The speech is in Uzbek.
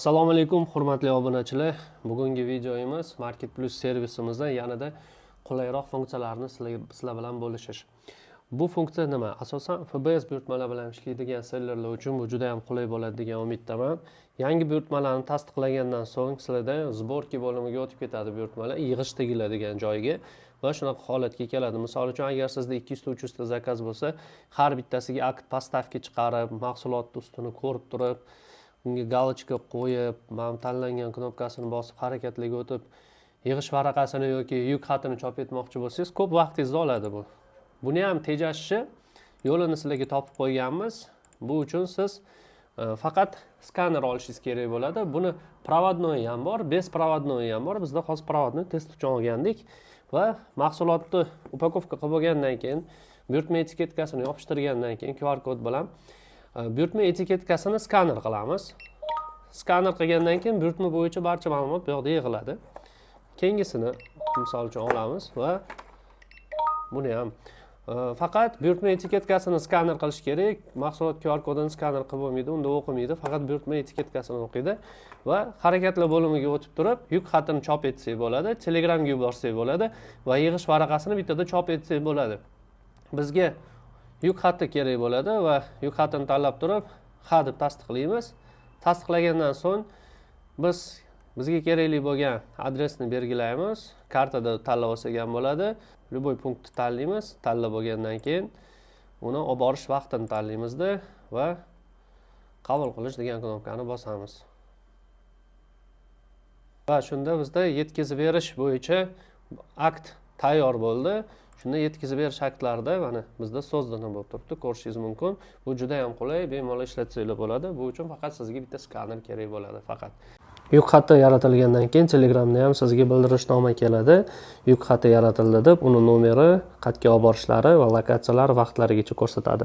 Assalomu alaykum hurmatli obunachilar. Bugungi videomiz Marketplace servisimizda yanada qulayroq funksiyalarni sizlar bilan bo'lishish. Bu funksiya nima? Asosan FBS buyurtmalar bilan ishlaydigan sellerlar uchun bu juda ham qulay bo'ladi degan umiddaman. Yangi buyurtmalarni tasdiqlagandan so'ng sizlarda sborki bo'limiga o'tib ketadi buyurtmalar, yig'ish tegiladigan joyga va shunaqa holatga keladi. Misol uchun agar sizda 200 ta 300 ta zakaz bo'lsa, har bittasiga akt postavka chiqarib, mahsulotning ustini ko'rib turib, unga galochka qo'yib, mana tanlangan knopkasini bosib harakatlarga o'tib, yig'ish varaqasini yoki yuk xatini chop etmoqchi bo'lsangiz, ko'p vaqtingizni oladi bu. Buni ham tejashishi yo'lini sizlarga topib qo'yganmiz. Bu uchun siz faqat skaner olishingiz kerak bo'ladi. Buni provodnoyi ham bor, besprovodnoyi ham bor. Bizda hozir provodnoy test uchun olgandik va mahsulotni upakovka qilib bo'lgandan keyin buyurtma etiketkasini yopishtirgandan keyin QR kod bilan buyurtma etiketkasini skaner qilamiz. Skaner qilgandan keyin buyurtma bo'yicha barcha ma'lumot bu yoqda yig'iladi. Keyingisini misol uchun olamiz va buni ham faqat buyurtma etiketkasini skaner qilish kerak. Mahsulot QR kodini skaner qilib bo'lmaydi, unda o'qimaydi. Faqat buyurtma etiketkasini o'qiydi va harakatlar bo'limiga o'tib turib, yuk xatini chop etsak bo'ladi, Telegramga yuborsak bo'ladi va yig'ish varaqasini bittada chop etsak bo'ladi. Bizga yuk xati kerak bo'ladi va yuk xatini tanlab turib, ha deb tasdiqlaymiz. Tasdiqlagandan so'ng bizga kerakli bo'lgan adresni belgilaymiz. Kartada tanlab olsak ham bo'ladi. Любой punktni tanlaymiz. Tanlab bo'lgandan keyin uni olib borish vaqtini tanlaymizda va qabul qilish degan knopkani bosamiz. Va shunda bizda yetkazib berish bo'yicha akt tayyor bo'ldi. Shunda yetkazib berish aktlarida mana bizda so'zdana bo'lib turibdi, ko'rishingiz mumkin. Bu juda ham qulay, bemalol ishlatsanglar bo'ladi. Bu uchun faqat sizga bitta skaner kerak bo'ladi faqat. Yuk xati yaratilgandan keyin Telegramda ham sizga bildirishnoma keladi. Yuk xati yaratildi deb, uni nomeri, xatga olib borishlari va lokatsiyalari vaqtlarigacha ko'rsatadi.